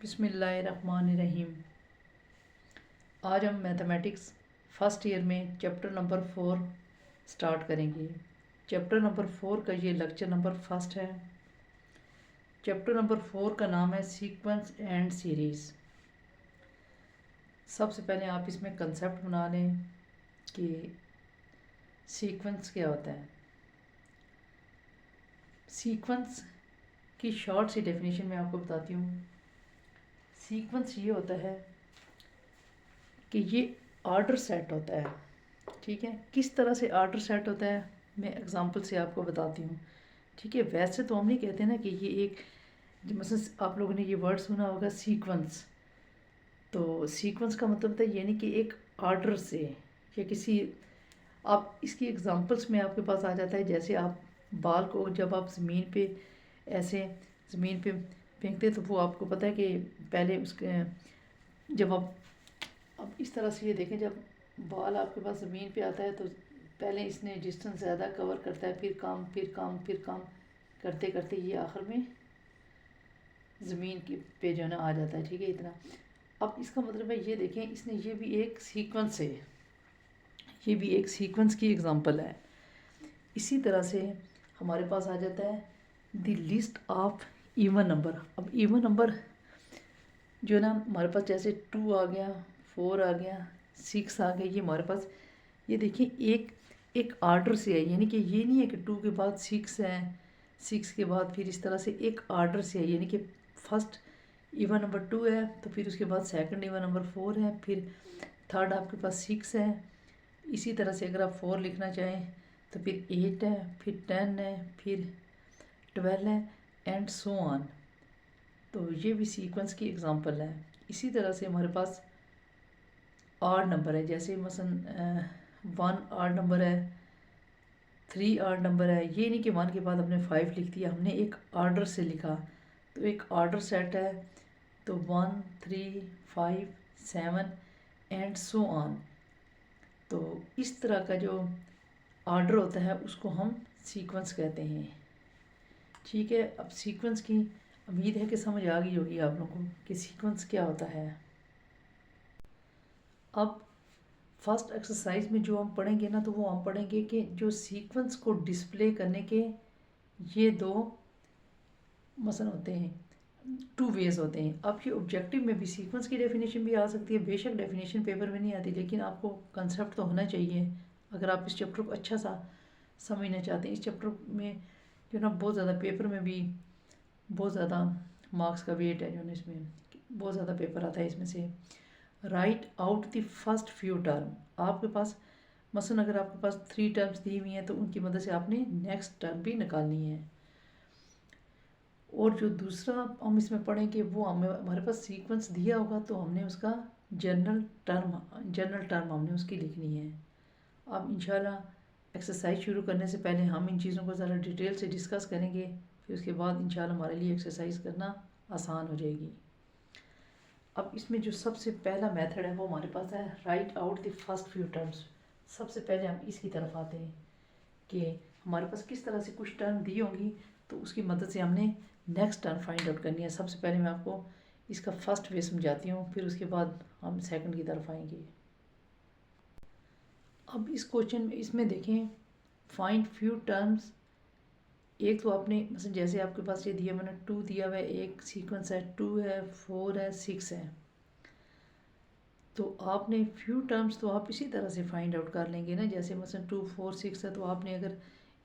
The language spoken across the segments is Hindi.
बिस्मिल्लाहिर्रहमानिर्रहीम। आज हम मैथमेटिक्स फर्स्ट ईयर में चैप्टर नंबर 4 स्टार्ट करेंगे। चैप्टर नंबर 4 का ये लेक्चर नंबर फर्स्ट है। चैप्टर नंबर 4 का नाम है सीक्वेंस एंड सीरीज़। सबसे पहले आप इसमें कंसेप्ट बना लें कि सीक्वेंस क्या होता है। सीक्वेंस की शॉर्ट सी डेफिनेशन मैं आपको बताती हूँ। सीक्वेंस ये होता है कि ये ऑर्डर सेट होता है। ठीक है, किस तरह से ऑर्डर सेट होता है मैं एग्जांपल से आपको बताती हूँ। ठीक है, वैसे तो हम नहीं कहते ना कि ये एक, मतलब आप लोगों ने ये वर्ड सुना होगा सीक्वेंस। तो सीक्वेंस का मतलब होता है यानी कि एक ऑर्डर से या किसी, आप इसकी एग्जांपल्स में आपके पास आ जाता है। जैसे आप बाल को जब आप ज़मीन पे ऐसे ज़मीन पे फेंकते तो वो आपको पता है कि पहले उसके जब आप अब इस तरह से ये देखें, जब बाल आपके पास ज़मीन पे आता है तो पहले इसने डिस्टेंस ज़्यादा कवर करता है, फिर काम करते करते ये आखिर में ज़मीन के पे जो है ना आ जाता है। ठीक है, इतना। अब इसका मतलब है ये देखें, इसने ये भी एक सीक्वेंस है, ये भी एक सीक्वेंस की एग्जांपल है। इसी तरह से हमारे पास आ जाता है the list of even number. अब इवन नंबर जो है ना हमारे पास, जैसे 2 आ गया, 4 आ गया, 6 आ गया, ये हमारे पास ये देखिए एक एक ऑर्डर से है। यानी कि ये नहीं है कि 2 के बाद 6 है, 6 के बाद फिर इस तरह से एक ऑर्डर से है। यानी कि फर्स्ट इवन नंबर 2 है तो फिर उसके बाद सेकंड इवन नंबर 4 है, फिर थर्ड आपके पास 6 है। इसी तरह से अगर आप 4 लिखना चाहें तो फिर 8 है, फिर 10 है, फिर 12 है, एंड सो ऑन। तो ये भी सीक्वेंस की एग्जांपल है। इसी तरह से हमारे पास ऑड नंबर है, जैसे मसलन 1 ऑड नंबर है, 3 ऑड नंबर है। ये नहीं कि 1 के बाद हमने 5 लिख दिया, हमने एक ऑर्डर से लिखा। तो एक ऑर्डर सेट है, तो 1 3 5 7 एंड सो ऑन। तो इस तरह का जो ऑर्डर होता है उसको हम सीक्वेंस कहते हैं। ठीक है, अब सीक्वेंस की उम्मीद है कि समझ आ गई होगी आप लोगों को कि सीक्वेंस क्या होता है। अब फर्स्ट एक्सरसाइज में जो हम पढ़ेंगे ना, तो वो हम पढ़ेंगे कि जो सीक्वेंस को डिस्प्ले करने के ये दो मसलन होते हैं, 2 वेज होते हैं। अब ये ऑब्जेक्टिव में भी सीक्वेंस की डेफिनेशन भी आ सकती है। बेशक डेफिनेशन पेपर में नहीं आती, लेकिन आपको कंसेप्ट तो होना चाहिए अगर आप इस चैप्टर को अच्छा सा समझना चाहते हैं। इस चैप्टर में जो ना बहुत ज़्यादा पेपर में भी बहुत ज़्यादा मार्क्स का वेट है, जो ना इसमें बहुत ज़्यादा पेपर आता है। इसमें से right out the first few term. आपके पास मसलन अगर आपके पास 3 टर्म्स दी हुई हैं तो उनकी मदद से आपने नेक्स्ट टर्म भी निकालनी है। और जो दूसरा हम इसमें पढ़ेंगे वो हमारे पास सीक्वेंस दिया होगा तो हमने उसका जनरल टर्म हमने उसकी लिखनी है। अब इंशाल्लाह एक्सरसाइज शुरू करने से पहले हम इन चीज़ों को ज़रा डिटेल से डिस्कस करेंगे, फिर उसके बाद इंशाल्लाह हमारे लिए एक्सरसाइज करना आसान हो जाएगी। अब इसमें जो सबसे पहला मेथड है वो हमारे पास है right out the first few terms. सबसे पहले हम इसकी तरफ आते हैं कि हमारे पास किस तरह से कुछ टर्म दी होंगी, तो उसकी मदद से हमने नेक्स्ट टर्म फाइंड आउट करनी है। सबसे पहले मैं आपको इसका फर्स्ट वे समझाती हूँ, फिर उसके बाद हम सेकंड की तरफ आएंगे। अब इस क्वेश्चन में इसमें देखें फाइंड फ्यू टर्म्स। एक तो आपने मतलब जैसे आपके पास ये दिया, मैंने 2 दिया हुआ है, एक सीक्वेंस है 2 है, 4 है, 6 है। तो आपने फ्यू टर्म्स तो आप इसी तरह से फाइंड आउट कर लेंगे ना, जैसे मतलब 2 4 6 है तो आपने अगर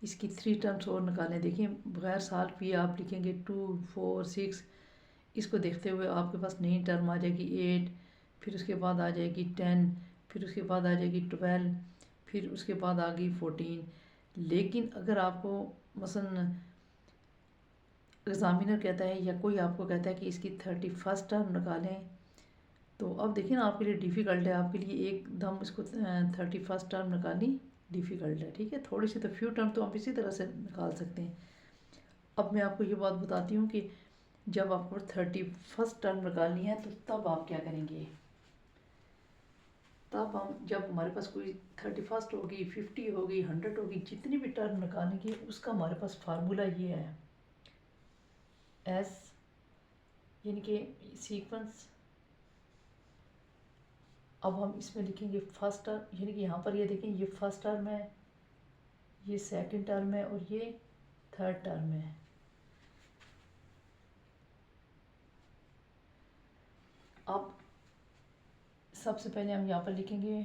इसकी 3 टर्म्स और निकालें, देखिए बगैर साल पिए आप लिखेंगे 2 4 6। इसको देखते हुए आपके पास नई टर्म आ जाएगी 8, फिर उसके बाद आ जाएगी 10, फिर उसके बाद आ जाएगी 12, फिर उसके बाद आ गई 14। लेकिन अगर आपको मसलन एग्ज़ामिनर कहता है या कोई आपको कहता है कि इसकी 31st टर्म निकालें, तो अब देखिए ना आपके लिए डिफ़िकल्ट है, आपके लिए एकदम इसको 31st टर्म निकालनी डिफ़िकल्ट है। ठीक है, थोड़ी सी तो फ्यू टर्म तो आप इसी तरह से निकाल सकते हैं। अब मैं आपको ये बात बताती हूँ कि जब आपको 31st टर्म निकालनी है तो तब आप क्या करेंगे। तब हम जब हमारे पास कोई 31st होगी, 50 होगी, 100 होगी, जितनी भी टर्म निकालेंगे उसका हमारे पास फार्मूला ये है, एस यानी कि सीक्वेंस, अब हम इसमें लिखेंगे फर्स्ट टर्म, यानी कि यहाँ पर ये देखें ये फर्स्ट टर्म है, ये सेकंड टर्म है और ये थर्ड टर्म है। अब सबसे पहले हम यहाँ पर लिखेंगे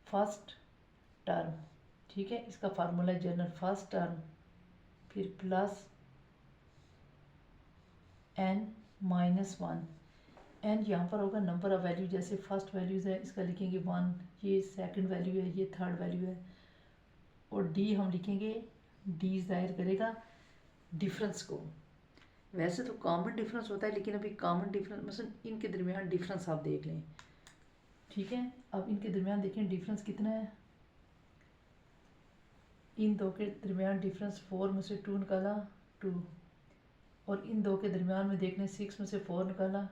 फर्स्ट टर्म, ठीक है, इसका फार्मूला जनरल फर्स्ट टर्म, फिर plus n minus one. N यहाँ पर होगा नंबर ऑफ वैल्यू, जैसे फर्स्ट वैल्यूज़ है इसका लिखेंगे 1, ये सेकंड वैल्यू है, ये थर्ड वैल्यू है, और डी हम लिखेंगे, डी ज़ाहिर करेगा डिफरेंस को। वैसे तो कॉमन डिफरेंस होता है, लेकिन अभी कॉमन डिफरेंस मतलब इनके दरमियान डिफरेंस आप देख लें, ठीक है। अब इनके दरमियान देखें डिफरेंस कितना है, इन दो के दरमियान डिफरेंस 4 में से 2 निकाला 2, और इन दो के दरमियान में देख लें 6 में से 4 निकाला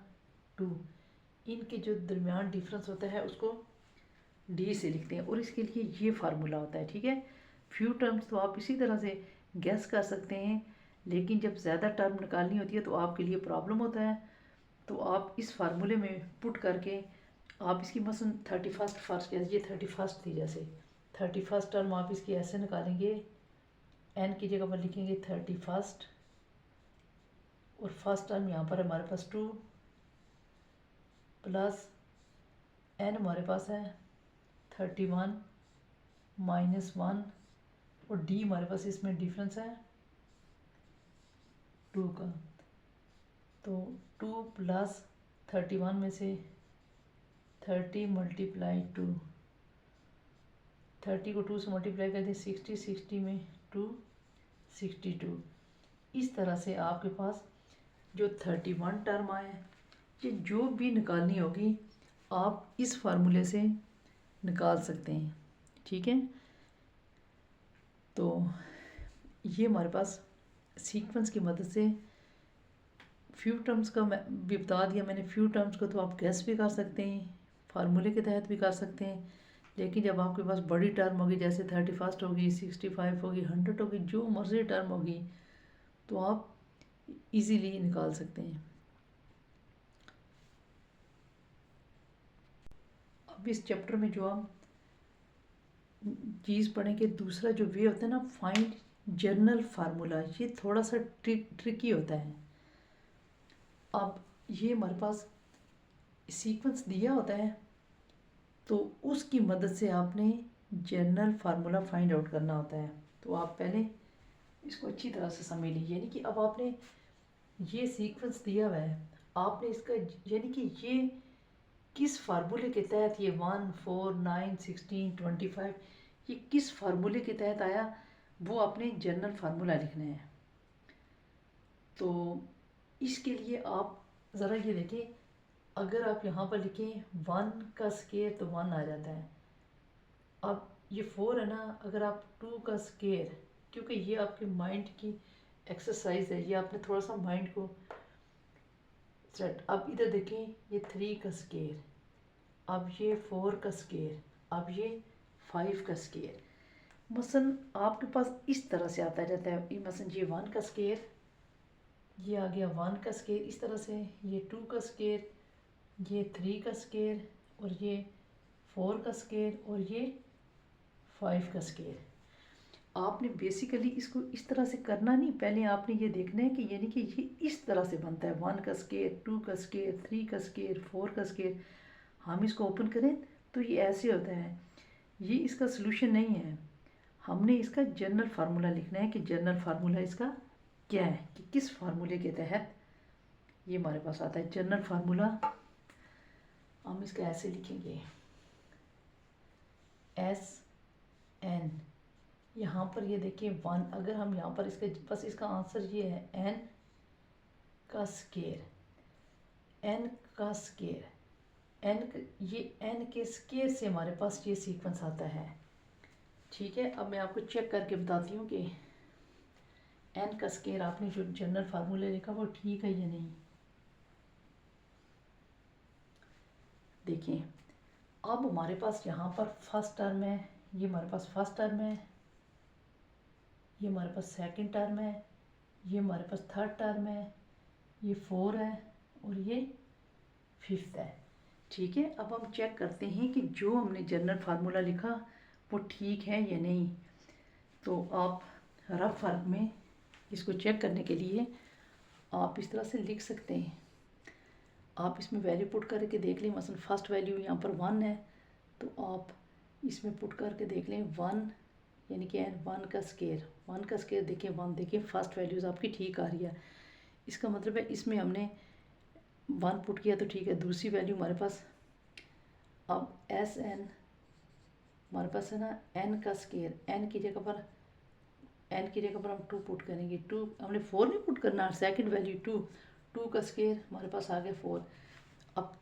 2। इनके जो दरमियान डिफरेंस होता है उसको डी से लिखते हैं, और इसके लिए ये फार्मूला होता है, ठीक है। फ्यू टर्म्स तो आप इसी तरह से गैस कर सकते हैं, लेकिन जब ज़्यादा टर्म निकालनी होती है तो आपके लिए प्रॉब्लम होता है, तो आप इस फार्मूले में पुट करके आप इसकी मसलन 31st फर्स्ट, ये 31st थी, जैसे 31st टर्म आप इसकी ऐसे निकालेंगे, एन की जगह पर लिखेंगे 31st, और फर्स्ट टर्म यहाँ पर हमारे पास 2 प्लस एन हमारे पास है 31 माइनस 1, और डी हमारे पास इसमें डिफरेंस है 2 का, तो 2 प्लस 31 में से 30 मल्टीप्लाई 2, 30 को 2 से मल्टीप्लाई कर दें 60, 60 में 2 62। इस तरह से आपके पास जो 31 टर्म आए, ये जो भी निकालनी होगी आप इस फार्मूले से निकाल सकते हैं, ठीक है। तो ये हमारे पास सीक्वेंस की मदद से फ्यू टर्म्स का मैं भी बता दिया मैंने। फ्यू टर्म्स को तो आप गैस भी कर सकते हैं, फार्मूले के तहत भी कर सकते हैं, लेकिन जब आपके पास बड़ी टर्म होगी, जैसे 31st होगी, 65 होगी, 100 होगी, जो मर्जी टर्म होगी, तो आप इजीली निकाल सकते हैं। अब इस चैप्टर में जो हम चीज़ पढ़ेंगे, दूसरा जो वे होता है ना, फाइंड जनरल फार्मूला, ये थोड़ा सा ट्रिकी होता है। अब ये हमारे पास सीक्वेंस दिया होता है, तो उसकी मदद से आपने जनरल फार्मूला फाइंड आउट करना होता है। तो आप पहले इसको अच्छी तरह से समझ लीजिए, यानी कि अब आपने ये सीक्वेंस दिया हुआ है, आपने इसका यानी कि ये किस फार्मूले के तहत, ये 1 4 9 16 25, ये किस फार्मूले के तहत आया, वो आपने जनरल फार्मूला लिखना है। तो इसके लिए आप ज़रा ये देखें, अगर आप यहाँ पर लिखें 1 का स्केयर तो 1 आ जाता है। अब ये 4 है ना, अगर आप 2 का स्केयर, क्योंकि ये आपके माइंड की एक्सरसाइज है, ये आपने थोड़ा सा माइंड को सेट। अब इधर देखें, ये 3 का स्केयर, अब ये 4 का स्केयर, अब ये 5 का स्केयर। मसलन आपके पास इस तरह से आता जाता है, मसलन ये 1 का स्केयर, ये आ गया 1 का स्केयर, इस तरह से ये 2 का स्केयर, ये 3 का स्केयर, और ये 4 का स्केयर, और ये 5 का स्केयर। आपने बेसिकली इसको इस तरह से करना नहीं, पहले आपने ये देखना है कि यानी कि ये इस तरह से बनता है, 1 का स्केयर, 2 का स्केयर, 3 का स्केयर, 4 का स्केयर। हम इसको ओपन करें तो ये ऐसे होता है। ये इसका सोल्यूशन नहीं है, हमने इसका जनरल फार्मूला लिखना है कि जनरल फार्मूला इसका क्या है, कि किस फार्मूले के तहत ये हमारे पास आता है। जनरल फार्मूला हम इसका ऐसे लिखेंगे, एस एन, यहाँ पर ये देखिए 1, अगर हम यहाँ पर इसका बस इसका आंसर ये है एन का स्केयर, एन का स्केयर, एन, ये एन के स्केयर से हमारे पास ये सीक्वेंस आता है, ठीक है। अब मैं आपको चेक करके बताती हूँ कि एन का स्केयर आपने जो जनरल फार्मूला लिखा वो ठीक है या नहीं। देखिए, अब हमारे पास यहाँ पर फर्स्ट टर्म है, ये हमारे पास फर्स्ट टर्म है, ये हमारे पास सेकंड टर्म है, ये हमारे पास थर्ड टर्म है, ये 4 है, और ये 5th है। ठीक है, अब हम चेक करते हैं कि जो हमने जनरल फार्मूला लिखा वो ठीक है या नहीं। तो आप रफ फर्क में इसको चेक करने के लिए आप इस तरह से लिख सकते हैं। आप इसमें वैल्यू पुट करके देख लें, मसलन फर्स्ट वैल्यू यहाँ पर 1 है, तो आप इसमें पुट करके देख लें 1 यानी कि 1 का स्केयर, 1 का स्केयर देखिए 1, देखिए फर्स्ट वैल्यूज़ आपकी ठीक आ रही है। इसका मतलब है इसमें हमने 1 पुट किया तो ठीक है। दूसरी वैल्यू हमारे पास अब SN हमारे पास है ना, n का स्केयर, n की जगह पर हम 2 पुट करेंगे। 2 हमने 4 नहीं पुट करना, सेकंड वैल्यू 2 का स्केयर हमारे पास आ गया 4। अब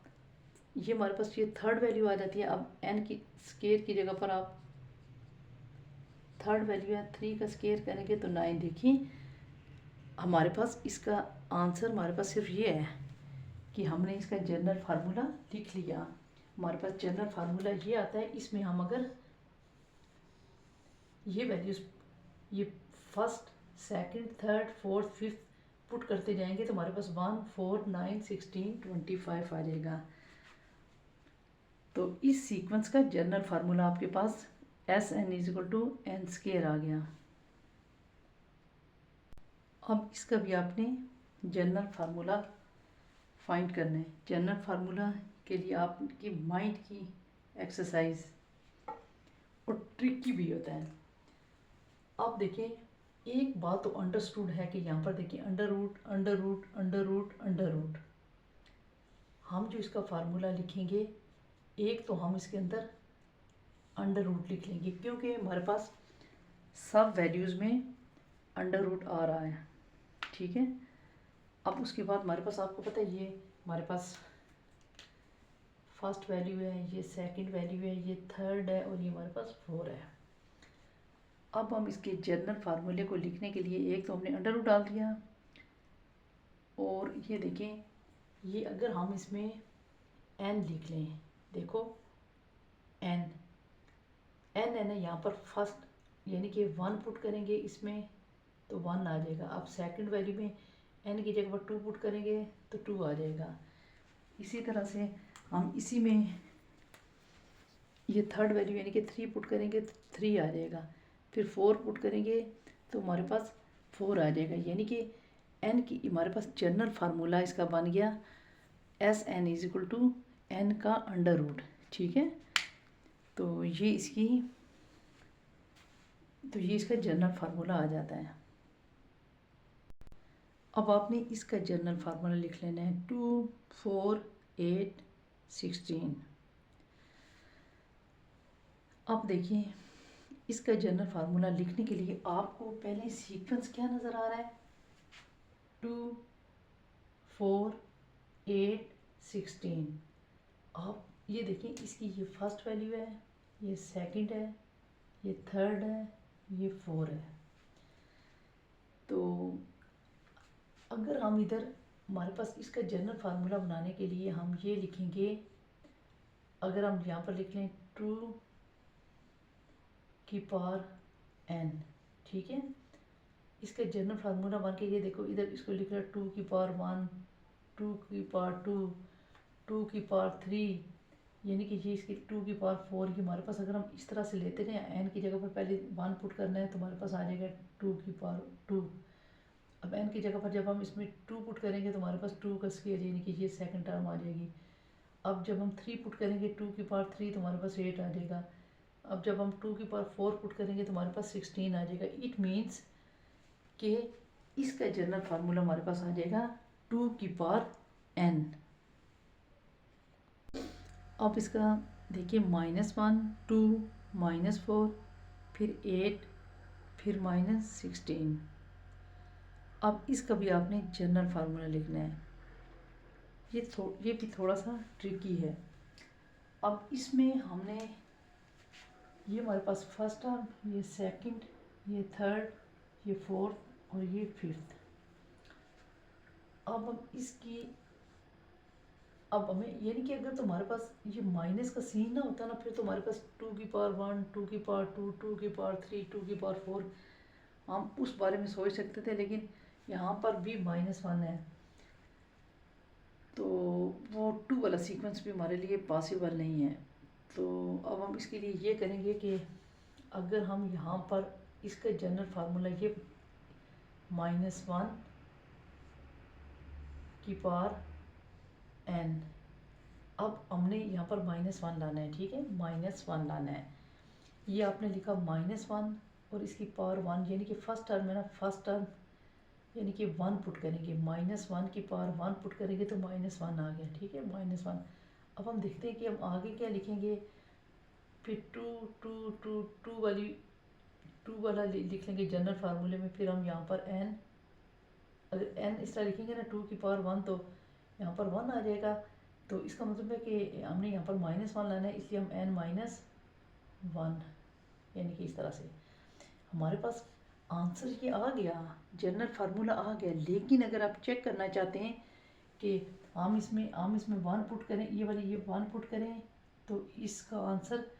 ये हमारे पास ये थर्ड वैल्यू आ जाती है। अब n की स्केयर की जगह पर आप थर्ड वैल्यू है 3 का स्केयर करेंगे तो 9। देखिए हमारे पास इसका आंसर हमारे पास सिर्फ ये है कि हमने इसका जनरल फार्मूला लिख लिया। हमारे पास जनरल फार्मूला ये आता है, इसमें हम अगर ये वैल्यूज़ ये first second third fourth fifth put करते जाएंगे तो हमारे पास 1 4 9 16 25 आ जाएगा। तो इस सीक्वेंस का जनरल फार्मूला आपके पास SN = n² आ गया। अब इसका भी आपने जनरल फार्मूला फाइंड करना है। जनरल फार्मूला के लिए आपकी माइंड की एक्सरसाइज और ट्रिकी भी होता है। अब देखिए एक बात तो अंडरस्टूड है कि यहाँ पर देखिए under root under root under root under root, हम जो इसका फार्मूला लिखेंगे एक तो हम इसके अंदर अंडर रूट लिख लेंगे क्योंकि हमारे पास सब वैल्यूज़ में अंडर रूट आ रहा है। ठीक है, अब उसके बाद हमारे पास आपको पता है ये हमारे पास फर्स्ट वैल्यू है, ये सेकंड वैल्यू है, ये थर्ड है और ये हमारे पास 4 है। अब हम इसके जनरल फार्मूले को लिखने के लिए एक तो हमने अंडर रूट डाल दिया और ये देखें ये अगर हम इसमें n लिख लें, देखो n है ना, यहाँ पर फर्स्ट यानी कि 1 पुट करेंगे इसमें तो 1 आ जाएगा। अब सेकंड वैल्यू में n की जगह पर 2 पुट करेंगे तो 2 आ जाएगा। इसी तरह से हम इसी में ये थर्ड वैल्यू यानी कि 3 पुट करेंगे तो 3 आ जाएगा। फिर 4 पुट करेंगे तो हमारे पास 4 आ जाएगा। यानी कि n की हमारे पास जनरल फार्मूला इसका बन गया SN = n का अंडर रूट। ठीक है, तो ये इसका जनरल फार्मूला आ जाता है। अब आपने इसका जनरल फार्मूला लिख लेना है 2 4 8 16। अब देखिए इसका जनरल फार्मूला लिखने के लिए आपको पहले सीक्वेंस क्या नज़र आ रहा है, 2 4 8 16। आप ये देखिए इसकी ये फर्स्ट वैल्यू है, ये सेकंड है, ये थर्ड है, ये 4 है। तो अगर हम इधर हमारे पास इसका जनरल फार्मूला बनाने के लिए हम ये लिखेंगे, अगर हम यहाँ पर लिख लें 2 की पावर n। ठीक है, इसका जनरल फार्मूला बन के ये देखो इधर इसको लिख रहा है 2 की पावर 1 2 की पावर 2 2 की पावर 3 यानी कि ये इसकी 2 की पावर 4 की हमारे पास अगर हम इस तरह से लेते हैं n की जगह पर पहले 1 पुट करना है तो हमारे पास आ जाएगा 2 की पावर 2। अब n की जगह पर जब हम इसमें 2 पुट करेंगे तो हमारे पास 2 का स्क्वायर यानी कि ये सेकंड टर्म आ जाएगी। अब जब हम 3 पुट करेंगे 2 की पावर 3 तो हमारे पास 8 आ जाएगा। अब जब हम 2 की पावर 4 पुट करेंगे तो हमारे पास 16 आ जाएगा। इट मीन्स कि इसका जनरल फार्मूला हमारे पास आ जाएगा 2 की पावर n। अब इसका देखिए -1 2 -4 फिर 8 फिर -16। अब इसका भी आपने जनरल फार्मूला लिखना है। ये भी थोड़ा सा ट्रिकी है। अब इसमें हमने ये हमारे पास फर्स्ट टर्म, ये सेकंड, ये थर्ड, ये फोर्थ और ये फिफ्थ। अब हमें यानी कि अगर तुम्हारे पास ये माइनस का सीन ना होता ना फिर तो हमारे पास 2 की पावर 1 2 की पावर 2 2 की पावर 3 2 की पावर 4 हम उस बारे में सोच सकते थे, लेकिन यहाँ पर भी -1 है। तो वो 2 वाला सीक्वेंस भी हमारे लिए पॉसिबल नहीं है। तो अब हम इसके लिए ये करेंगे कि अगर हम यहाँ पर इसका जनरल फार्मूला ये -1 की पावर n, अब हमने यहाँ पर -1 लाना है, ठीक है, -1 लाना है। ये आपने लिखा -1 और इसकी पावर 1, यानी कि फर्स्ट टर्म है ना, फर्स्ट टर्म यानी कि 1 पुट करेंगे, -1 की पावर 1 पुट करेंगे तो -1 आ गया, ठीक है, -1। अब हम देखते हैं कि हम आगे क्या लिखेंगे, फिर टू वाला लिख लेंगे जनरल फार्मूले में। फिर हम यहाँ पर n, अगर n इस तरह लिखेंगे ना 2 की पावर 1 तो यहाँ पर 1 आ जाएगा। तो इसका मतलब है कि हमने यहाँ पर -1 लाना है, इसलिए हम n - 1 यानी कि इस तरह से हमारे पास आंसर ये आ गया, जनरल फार्मूला आ गया। लेकिन अगर आप चेक करना चाहते हैं कि हम इसमें 1 पुट करें, ये 1 पुट करें तो इसका आंसर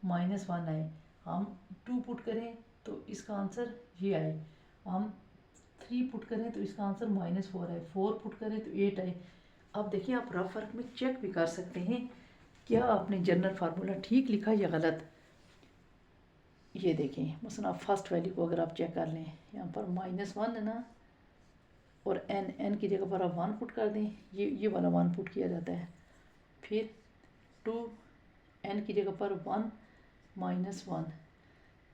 -1 आए, हम 2 पुट करें तो इसका आंसर ये आए, हम 3 पुट करें तो इसका आंसर -4 आए, 4 पुट करें तो 8 आए। अब देखिए आप रफ वर्क में चेक भी कर सकते हैं क्या आपने जनरल फार्मूला ठीक लिखा या गलत। ये देखें मसलन आप फर्स्ट वैल्यू को अगर आप चेक कर लें, यहाँ पर -1 है ना, और n की जगह पर आप 1 पुट कर दें, ये वाला 1 पुट किया जाता है। फिर 2, n की जगह पर 1 -1,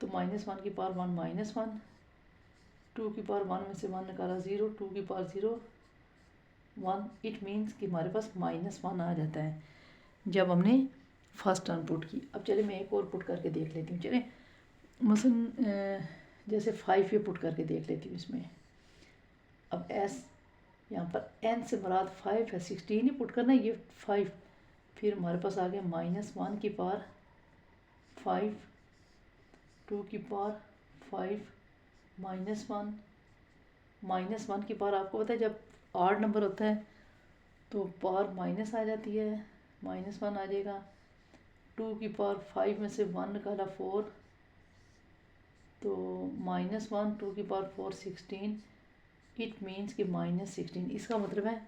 तो -1 की पावर 1 -1, 2 की पावर 1 में से 1 निकाला 0, 2 की पावर 0 1, इट मीन्स कि हमारे पास -1 आ जाता है जब हमने फर्स्ट टर्म पुट की। अब चले मैं एक और पुट करके देख लेती हूँ, चले मसलन जैसे 5 ये पुट करके देख लेती हूँ इसमें। अब s यहाँ पर n से मुराद 5 है, 16 ही पुट करना है, ये 5, फिर हमारे पास आ गया -1 की पावर 5, 2 की पावर 5 -1 की पावर, आपको पता है जब ऑड नंबर होता है तो पावर माइनस आ जाती है, -1 आ जाएगा। 2 की पावर 5 में से 1 निकाला 4, तो -1, 2 की पावर 4 16, इट मीन्स कि -16। इसका मतलब है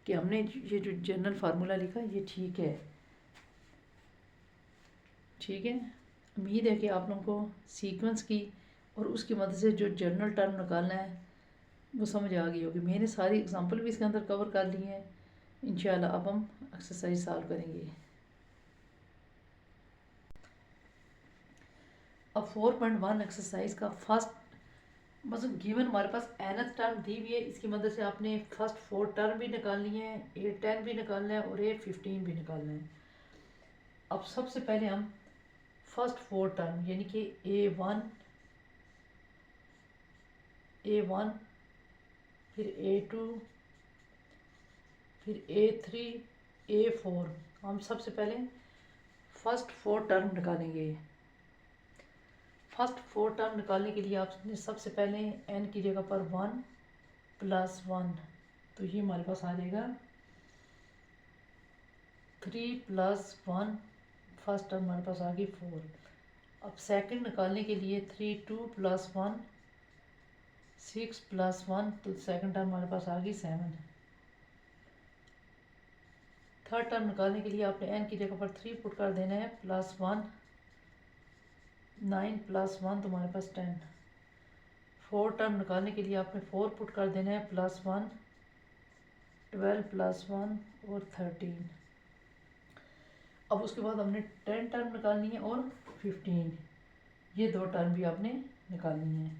कि हमने ये जो जनरल फार्मूला लिखा ये ठीक है, ठीक है। उम्मीद है कि आप लोगों को सीक्वेंस की और उसकी मदद से जो जनरल टर्म निकालना है वो समझ आ गई होगी। मैंने सारी एग्जांपल भी इसके अंदर कवर कर ली हैं। इंशाल्लाह अब हम एक्सरसाइज सॉल्व करेंगे। अब 4.1 एक्सरसाइज का फर्स्ट मतलब गिवन हमारे पास nth टर्म दी हुई है, इसकी मदद से आपने फर्स्ट 4 टर्म भी निकालनी है, A10 भी निकालना है और A15 भी निकालना है। अब सबसे पहले हम फर्स्ट 4 टर्म यानी कि A1 फिर A2 फिर A3 A4, हम सबसे पहले फर्स्ट 4 टर्म निकालेंगे। फर्स्ट 4 टर्म निकालने के लिए आपने सबसे पहले n की जगह पर 1 + 1, तो ये हमारे पास आ जाएगा 3 + 1, फर्स्ट टर्म हमारे पास आ गई 4। अब सेकंड निकालने के लिए 3 2 + 1 6 + 1, तो सेकंड टर्म हमारे पास आ गई 7। थर्ड टर्म निकालने के लिए आपने n की जगह पर 3 पुट कर देना है, +1 9 + 1, तो हमारे पास 10। फोर्थ टर्म निकालने के लिए आपने 4 पुट कर देना है, +1 12 + 1 और 13। अब उसके बाद हमने 10 टर्म निकालनी है और 15, ये 2 टर्म भी आपने निकालनी है,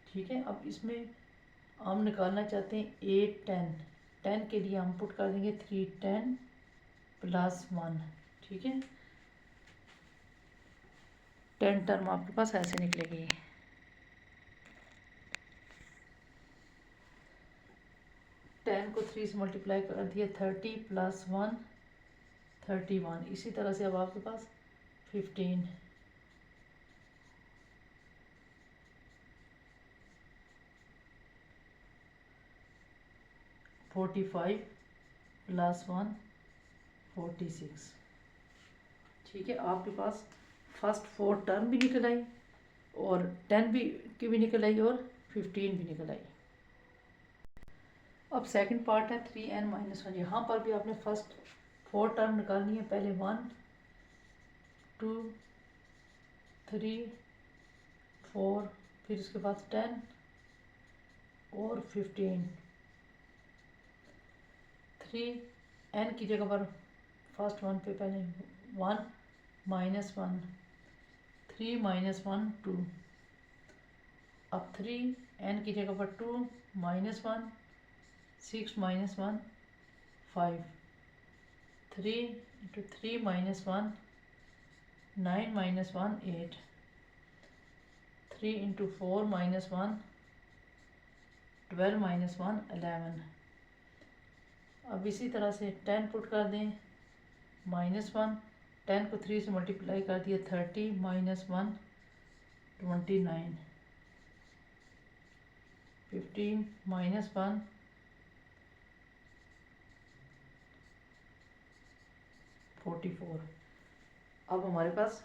ठीक है। अब इसमें हम निकालना चाहते हैं 8 10, 10 के लिए हम पुट कर देंगे 3 10 + 1, ठीक है। 10 टर्म आपके पास ऐसे निकलेगी। टेन को 3 से मल्टीप्लाई कर दिया, 30 + 1 31। इसी तरह से अब आपके पास 15 45 + 1 46, ठीक है। आपके पास फर्स्ट 4 टर्म भी निकल आई और 10 भी की भी निकल आई और 15 भी निकल आई। अब सेकंड पार्ट है 3n-1। यहाँ पर भी आपने फर्स्ट 4 टर्म निकालनी है। पहले 1 2 3 4, फिर उसके बाद 10 और 15। 3n की जगह पर फर्स्ट वन पे पहले 1 -1, 3 -1 2। अब 3n की जगह पर 2 -1 6 -1 5। 3 × 3 -1 9 -1 8। 3 × 4 -1 12 -1 11। अब इसी तरह से 10 पुट कर दें -1। 10 को 3 से मल्टीप्लाई कर दिया 30 -1 29। 15 -1 44। अब हमारे पास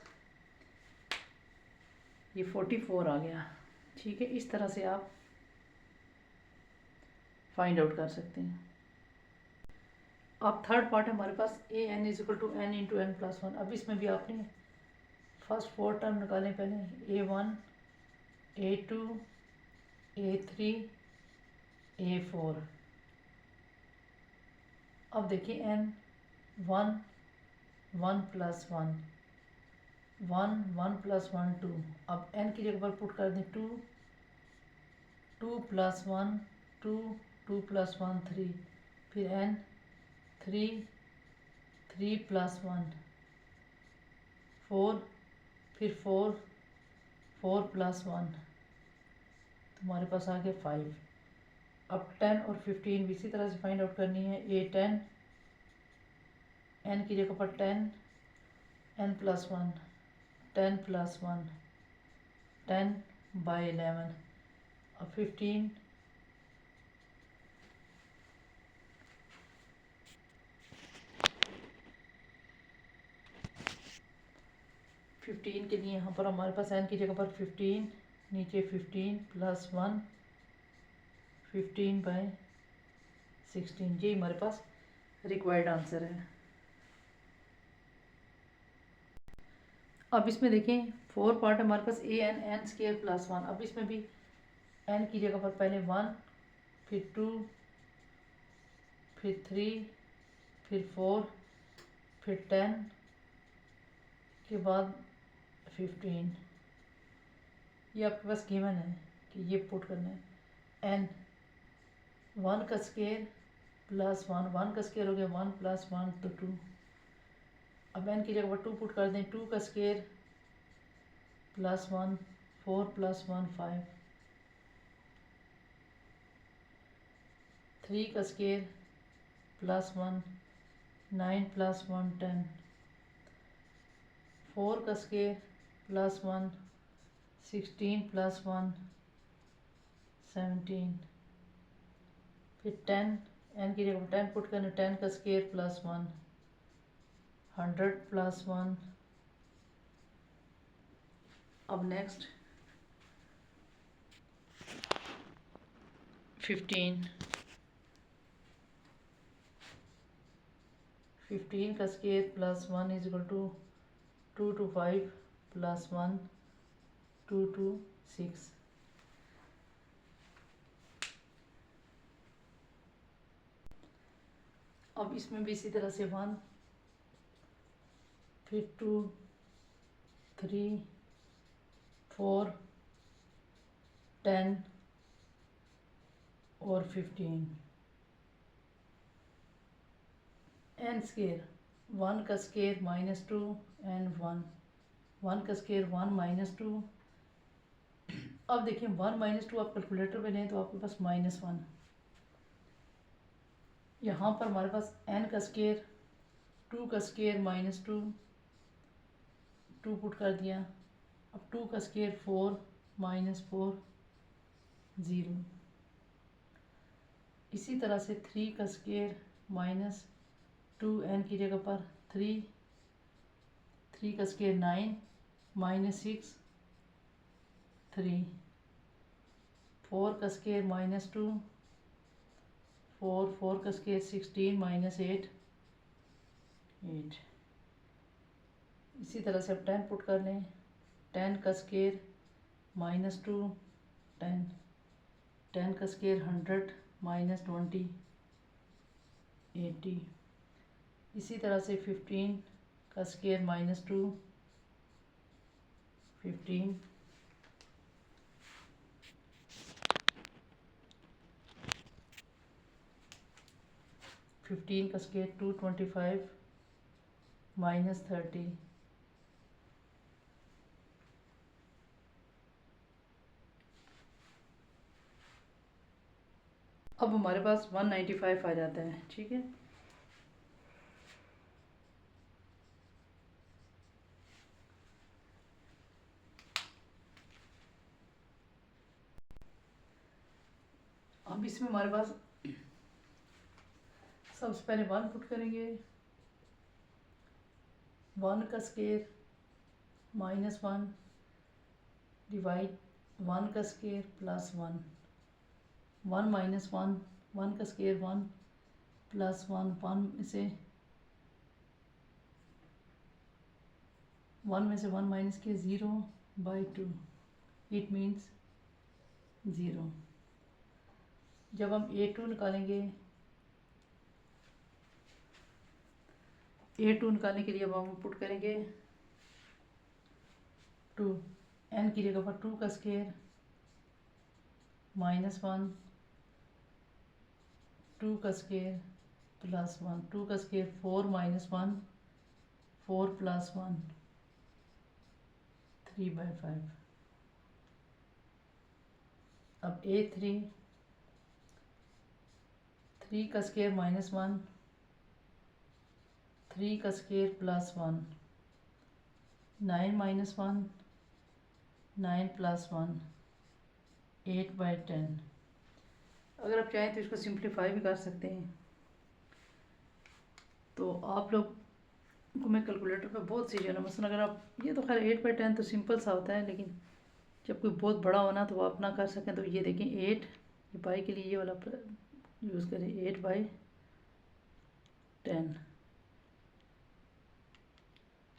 ये 44 आ गया। ठीक है, इस तरह से आप फाइंड आउट कर सकते हैं। अब थर्ड पार्ट है हमारे पास an = n × n+1। अब इसमें भी आपने फर्स्ट 4 टर्म निकालें। पहले a1 a2 a3 a4। अब देखिए n 1 1 + 1 1 1 + 1 2। अब n की जगह पर पुट कर दें 2 2 + 1 2 2 + 1 3। फिर n 3 3 + 1 4। फिर 4 4 + 1 तो हमारे पास आ गया 5। अब 10 और 15 भी इसी तरह से फाइंड आउट करनी है। a10 n की जगह पर 10 n + 1 10 + 1 10/11। अब 15 के लिए यहाँ पर हमारे पास n की जगह पर 15 नीचे 15 + 1 15/16। ये हमारे पास रिक्वायर्ड आंसर है। अब इसमें देखें 4 पार्ट हमारे पास an(n² + 1। अब इसमें भी n की जगह पर पहले 1 फिर 2 फिर 3 फिर 4 फिर 10 के बाद 15। ये आपके पास गिवन है कि ये पुट करना है। n 1 का स्क्वायर + 1 1 का स्क्वायर हो गया 1 + 1 तो 2। अब n की जगह पर 2 पुट कर दें। 2 का स्क्वायर + 1 4 + 1 5। 3 का स्क्वायर + 1 9 + 1 10। 4 का स्क्वायर + 1 16 + 1 17। फिर 10 n की जगह 10 पुट करना। 10 का स्क्वायर + 1 100 + 1। अब नेक्स्ट 15 का स्क्वायर + 1 = 2 to 5 + 1 2 to 6। अब इसमें भी इसी तरह से 1 फिर 2 3 4 10 और 15। n स्क्वायर 1 का स्क्वायर -2 and 1 1 का स्क्वायर 1 - 2। अब देखिए 1 - 2 आप कैलकुलेटर में लें तो आपके पास -1। यहाँ पर हमारे पास n का स्क्वायर 2 का स्क्वायर -2 2 पुट कर दिया। अब 2 का स्क्वायर 4 -4 0। इसी तरह से 3 का स्क्वायर -2 n की जगह पर 3 3 का स्क्वायर 9 -6 3। 4 का स्क्वायर -2 4, 4 का स्केयर 16 माइनस 8, 8। इसी तरह से अब 10 पुट कर लें। 10 का स्केयर -2, 10। 10 का स्केयर 100 माइनस 20, 80। इसी तरह से 15 का स्केयर -2, 15। 15 का स्केयर 225 माइनस 30, अब हमारे पास 195 आ जाता है। ठीक है, अब इसमें हमारे पास सबसे पहले 1 पुट करेंगे। 1 का स्केयर -1 डिवाइड 1 का स्केयर +1, 1 माइनस 1, 1 का स्केयर 1 प्लस 1, 1 में से 1 माइनस किया 0/2, इट मीन्स 0। जब हम A2 निकालेंगे, A2 निकालने के लिए अब हम पुट करेंगे 2, n की जगह पर 2 का स्केयर -1, 2 का स्केयर +1, 2 का स्केयर 4 माइनस 1, 4 प्लस 1, 3/5। अब A3, 3 का स्केयर -1, 3 का स्केयर +1, 9 माइनस 1, 9 प्लस 1, 8/10। अगर आप चाहें तो इसको सिंप्लीफाई भी कर सकते हैं। तो आप लोग को मैं कैलकुलेटर पे बहुत सी जो है मसलन अगर आप, ये तो खैर 8/10 तो सिंपल सा होता है, लेकिन जब कोई बहुत बड़ा होना तो वो आप ना कर सकें तो ये देखें 8, ये बाई के लिए ये वाला यूज़ करें 8/10,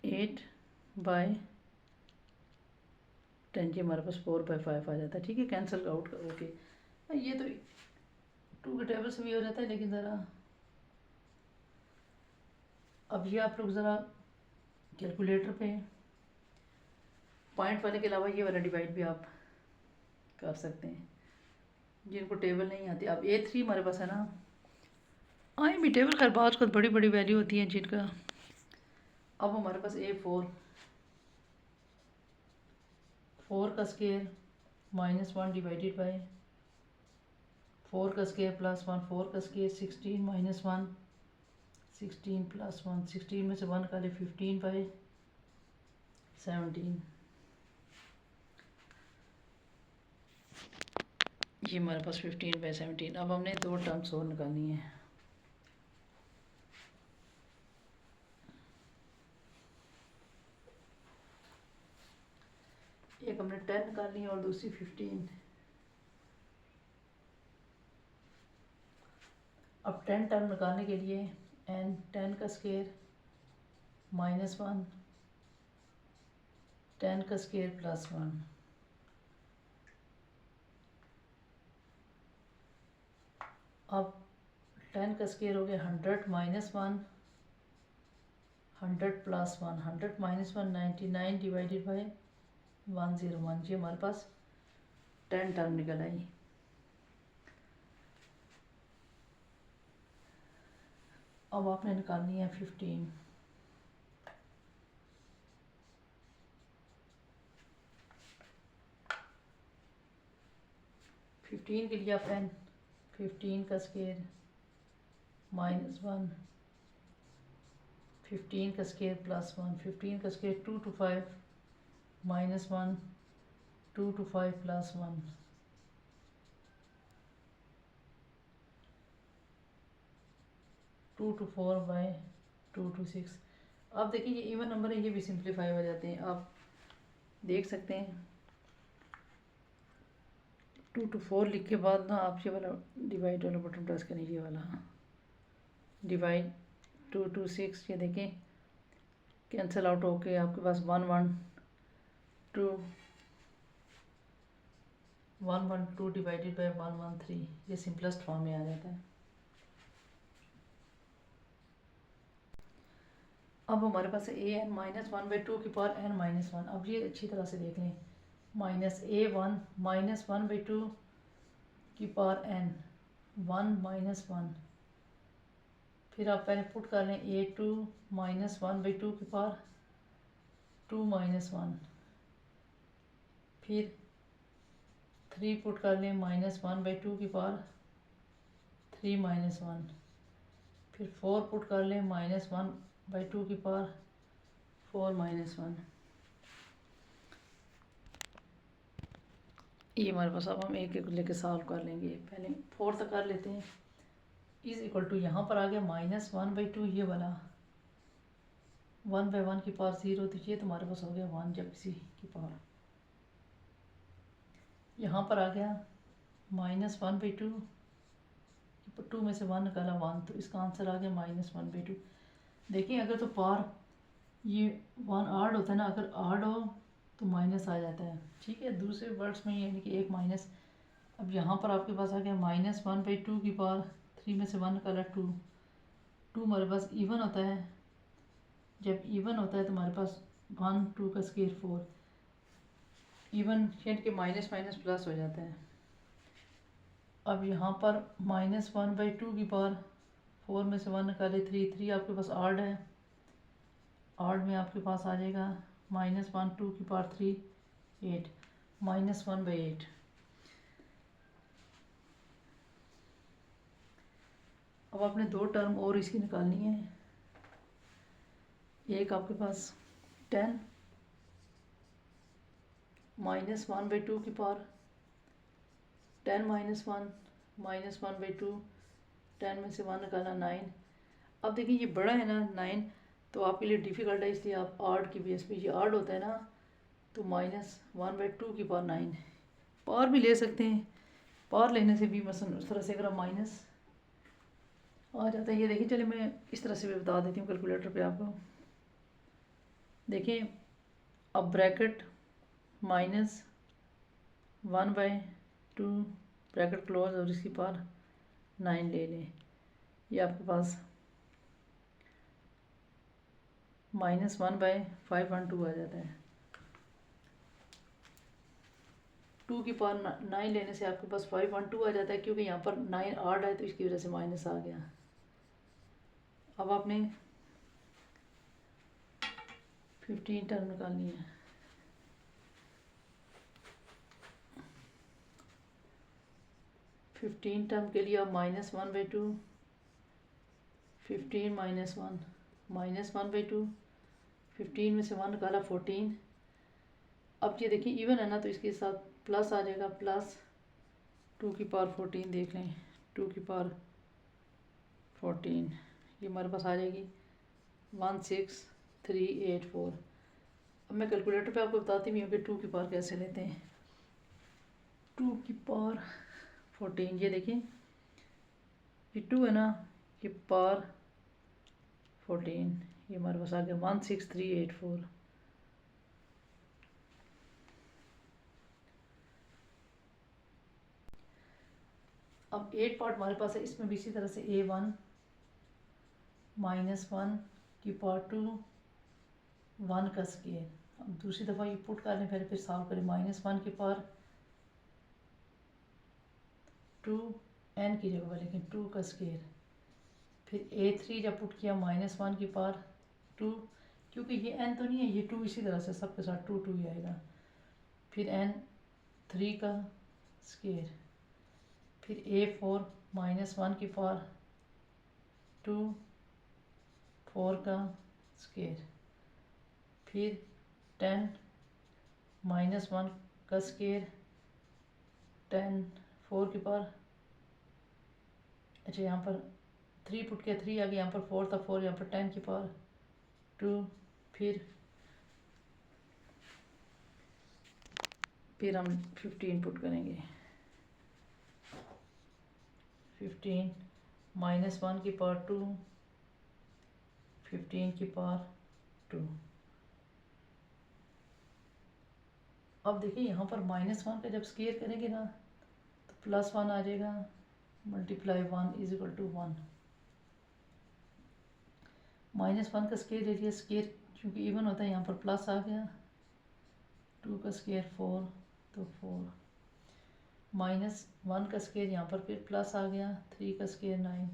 8/10 जी हमारे पास 4/5 आ जाता है। ठीक है, कैंसिल आउट ओके। ये तो 2 के टेबल से भी हो जाता है, लेकिन ज़रा अब ये आप लोग ज़रा कैलकुलेटर पे पॉइंट वाले के अलावा ये वाला डिवाइड भी आप कर सकते हैं जिनको टेबल नहीं आती। अब A3 हमारे पास है ना, आई भी टेबल खैर बात कुछ बड़ी बड़ी वैल्यू होती है जिनका। अब हमारे पास A4, 4 का स्केयर -1 डिवाइडेड बाय 4 का स्केयर +1, 4 का स्केयर 16 माइनस 1, 16 प्लस 1, 16 में से 1 का ले 15/17। ये हमारे पास 15/17। अब हमने 2 टर्म्स और निकालनी है। एक हमने 10 निकालनी है और दूसरी 15। अब 10 टर्म निकालने के लिए n 10 का स्केयर -1, 10 का स्केयर +1, अब 10 का स्केयर हो गया 100 minus 1, 100 plus 1, 100 minus 1 99 divided by 101। जी हमारे पास 10 टर्म निकल आई। अब आपने निकालनी है 15। 15 के लिए आप 15 का स्केयर -1, 15 का स्केयर +1, 15 का square 2 to 5 -1, 2 to 5 + 1, 2 to 4 bye 2 to 6। अब देखिए ये इवन नंबर है, ये भी सिंप्लीफाई हो जाते हैं। आप देख सकते हैं 2 to 4 लिख के बाद ना आप ये वाला डिवाइड वाला बटन प्रेस करें, ये वाला डिवाइड 2 to 6, ये देखें कैंसिल आउट होके आपके पास 1 1 2 1 1 2 डिवाइडेड बाई 1 1 3, ये सिंपलेस्ट फॉर्म में आ जाता है। अब हमारे पास है ए एन माइनस 1 बाई 2 की पावर एन माइनस 1। अब ये अच्छी तरह से देख लें, माइनस ए 1 माइनस 1 बाई 2 की पावर एन 1 माइनस 1, फिर आप पहले पुट कर लें ए 2 माइनस 1 बाई 2 की पावर 2 माइनस 1, फिर 3 पुट कर लें माइनस 1 बाई 2 की पावर 3 माइनस 1, फिर 4 पुट कर लें माइनस 1 बाई 2 की पावर 4 माइनस 1। ये हमारे पास, अब हम एक एक लेके सॉल्व कर लेंगे। पहले 4 तक कर लेते हैं। इज इक्वल टू यहाँ पर आ गया माइनस 1 बाई 2, ये वाला 1 बाई 1 की पावर 0, तो ये तुम्हारे पास हो गया 1 जब इसी की पावर। यहाँ पर आ गया माइनस 1 बाई 2, 2 में से 1 निकाला 1, तो इसका आंसर आ गया माइनस 1 बाई 2। देखिए अगर तो पावर ये 1 आड होता है ना, अगर आड हो तो माइनस आ जाता है, ठीक है, दूसरे वर्ड्स में यानी कि एक माइनस। अब यहाँ पर आपके पास आ गया माइनस 1 बाई 2 की पावर 3 में से 1 निकाला 2, 2 हमारे पास इवन होता है, जब इवन होता है तो हमारे पास 1 2 का स्क्वायर 4, इवन यानी कि माइनस माइनस प्लस हो जाता है। अब यहाँ पर माइनस 1 बाई 2 की पावर 4 में से 1 निकाले 3, 3 आपके पास आड है, आड में आपके पास आ जाएगा माइनस 1 2 की पावर 3 8, माइनस 1 बाई 8। अब आपने दो टर्म और इसकी निकालनी है। एक आपके पास 10 माइनस 1 बाई 2 की पावर 10 माइनस 1 माइनस 1 बाई 2, 10 में से 1 निकाला 9। अब देखिए ये बड़ा है ना 9, तो आपके लिए डिफ़िकल्ट है, इसलिए आप आड की बेस पे, ये आड होता है ना, तो माइनस 1 बाई 2 की पावर 9 पावर भी ले सकते हैं। पावर लेने से भी मसलन उस तरह से अगर आप माइनस आ जाता है, ये देखिए, चलिए मैं इस तरह से भी बता देती हूँ कैलकुलेटर पे आपको। देखिए अब bracket minus 1 by 2 bracket close और इसकी पावर 9 ले लें, ये आपके पास माइनस 1 बाई 512 आ जाता है। 2 की पावर 9 लेने से आपके पास 512 आ जाता है, क्योंकि यहाँ पर 9 आड है तो इसकी वजह से माइनस आ गया। अब आपने 15 टर्म निकालनी है। फिफ्टीन टर्म के लिए आप minus 1 by 2, 15 minus 1 minus 1 by 2, 15 में से 1 निकाला 14। अब ये देखिए इवन है ना, तो इसके साथ प्लस आ जाएगा, प्लस 2 की पावर 14, देख लें 2 की पावर 14, ये हमारे पास आ जाएगी 16384। अब मैं कैलकुलेटर पे आपको बताती भी हूँ कि 2 की पावर कैसे लेते हैं। 2 की पावर 14, ये देखिए ये 2 है ना, ये पावर 14, ये हमारे पास आ गया 16384। अब 8 पार्ट हमारे पास है, इसमें भी इसी तरह से A1 माइनस 1 की पावर 2 1 का स्क्वायर। अब दूसरी दफ़ा ये पुट कर लें, फिर सॉल्व करें, माइनस 1 की पावर 2 n की जगह पर लेकिन 2 का स्क्वायर, फिर A3 जब पुट किया माइनस 1 की पावर 2, क्योंकि ये n तो नहीं है, ये 2 इसी तरह से सबके साथ 2 2 ही आएगा, फिर n 3 का स्क्वायर, फिर A4 माइनस 1 की पावर 2 4 का स्क्वायर, फिर 10 माइनस 1 का स्क्वायर, 10 4 की पावर, अच्छा यहाँ पर 3 पुट किया 3 आ गया, यहाँ पर 4 था 4, यहाँ पर 10 की पावर 2, फिर हम 15 पुट करेंगे। 15 -1 की पावर 2, 15 की पावर 2। अब देखिए यहाँ पर -1 का जब स्क्वायर करेंगे ना तो +1 आ जाएगा, मल्टीप्लाई 1 इज इक्वल टू 1। -1 का स्क्वायर ले लिया, स्क्वायर क्योंकि इवन होता है यहाँ पर प्लस आ गया, 2 का स्क्वायर 4 तो 4, -1 का स्क्वायर यहाँ पर फिर प्लस आ गया, 3 का स्क्वायर 9,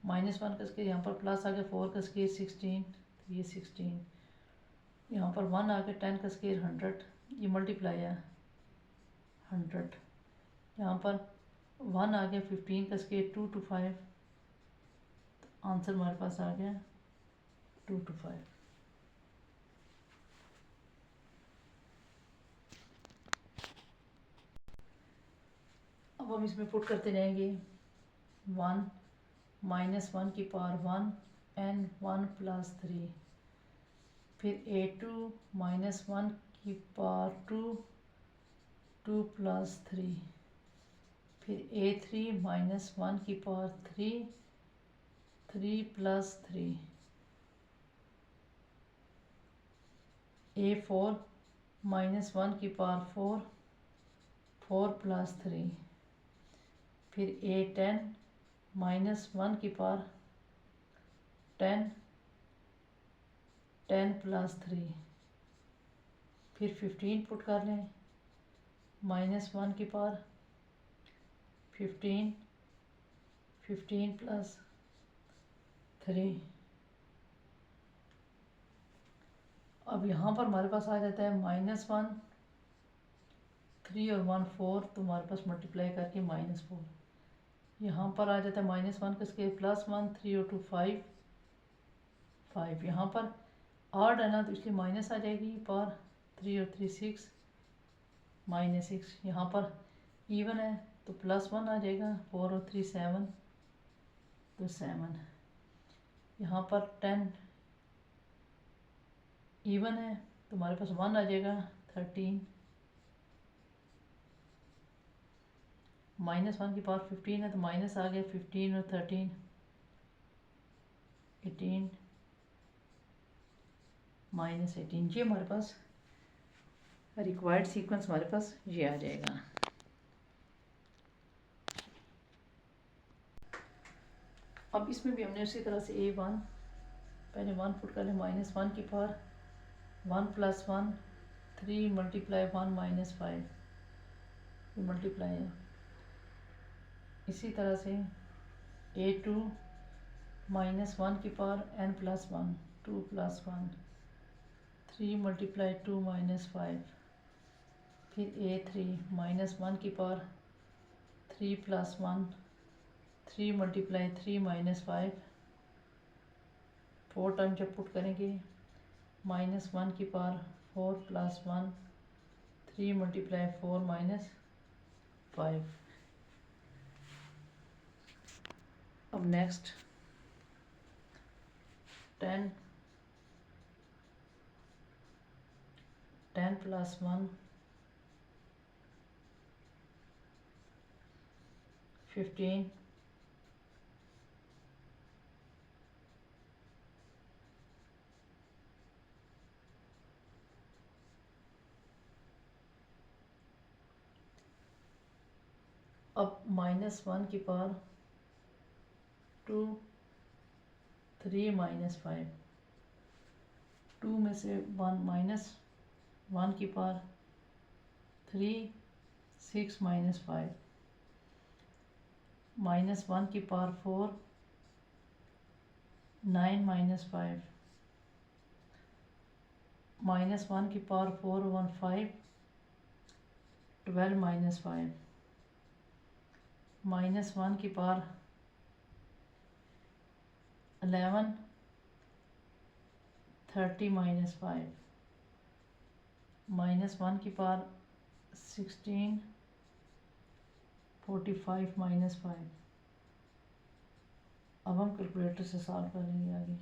-1 का स्क्वायर यहाँ पर प्लस आ गया, 4 का स्क्वायर 16 तो ये 16, यहाँ पर 1 आ गया, 10 का स्क्वायर 100, ये मल्टीप्लाई है 100, यहाँ पर 1 आ गया, 15 का स्क्वायर 2 to 5, तो आंसर हमारे पास आ गया 2 to 5। अब हम इसमें पुट करते जाएंगे, 1 -1 की पावर 1 एंड 1 + 3, फिर A2 -1 की पावर 2, 2 + 3, फिर A3 -1 की पावर 3, 3 + 3, A4 -1 की पावर 4, 4 + 3, फिर A10 -1 की पावर 10, 10 + 3, फिर 15 पुट कर लें, -1 की पावर 15, 15 + 3। अब यहाँ पर हमारे पास आ जाता है -1, 3 और 1 4, तो हमारे पास मल्टीप्लाई करके -4। यहाँ पर आ जाता है -1 का स्क्वायर +1, 3 और 2 5, 5। यहाँ पर ऑड है ना तो इसलिए माइनस आ जाएगी पावर, 3 और 3 6, -6। यहाँ पर इवन है तो +1 आ जाएगा, 4 और 3 7 तो 7। यहाँ पर 10 इवन है तो हमारे पास 1 आ जाएगा, 13। -1 की पावर 15 है तो माइनस आ गया, 15 और 13 18, -18। ये हमारे पास रिक्वायर्ड सीक्वेंस हमारे पास ये आ जाएगा। अब इसमें भी हमने उसी तरह से A1 पहले 1 पुट कर ले, -1 की पावर 1 + 1, 3 × 1 - 5, ये मल्टीप्लाई है। इसी तरह से A2 -1 की पावर n + 1, 2 + 1, 3 × 2 - 5, फिर A3 -1 की पावर 3 + 1, 3 × 3 - 5, 4 टाइम जब पुट करेंगे, -1 की पावर 4 + 1, 3 × 4 - 5। अब नेक्स्ट 10 + 1, 15, अब -1 की पावर 2, 3 - 5, 2 में से 1 -1 की पावर 3, 6 - 5, -1 की पावर 4, 9 - 5, -1 की पावर 4 1 5, 12 - 5, -1 की पावर 11, 30 - 5, -1 की पावर 16, 45 - 5। अब हम कैलकुलेटर से सॉल्व करेंगे आगे।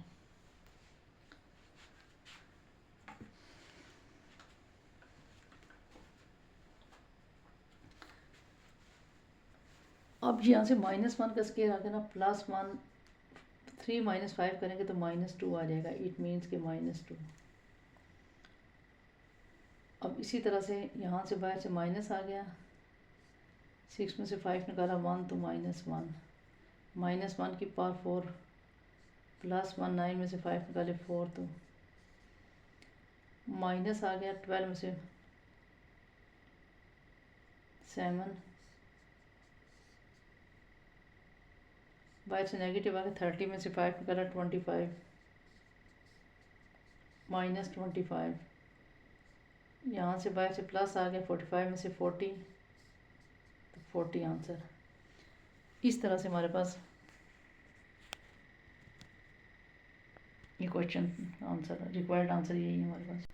अब यहाँ से -1 का स्केयर आ गया ना, +1, 3 - 5 करेंगे तो -2 आ जाएगा। इट मीन्स के -2। अब इसी तरह से यहाँ से बाहर से माइनस आ गया, 6 में से 5 निकाला 1 तो -1, -1 की पावर 4 +1, 9 में से 5 निकाले 4 तो माइनस आ गया, 12 में से 7, बाहर से नेगेटिव आ गया, 30 में से 5 निकाला 25, -25, यहाँ से बाहर से प्लस आ गया, 45 में से 40 तो 40 आंसर। इस तरह से हमारे पास ये क्वेश्चन आंसर, रिक्वायर्ड आंसर यही है हमारे पास।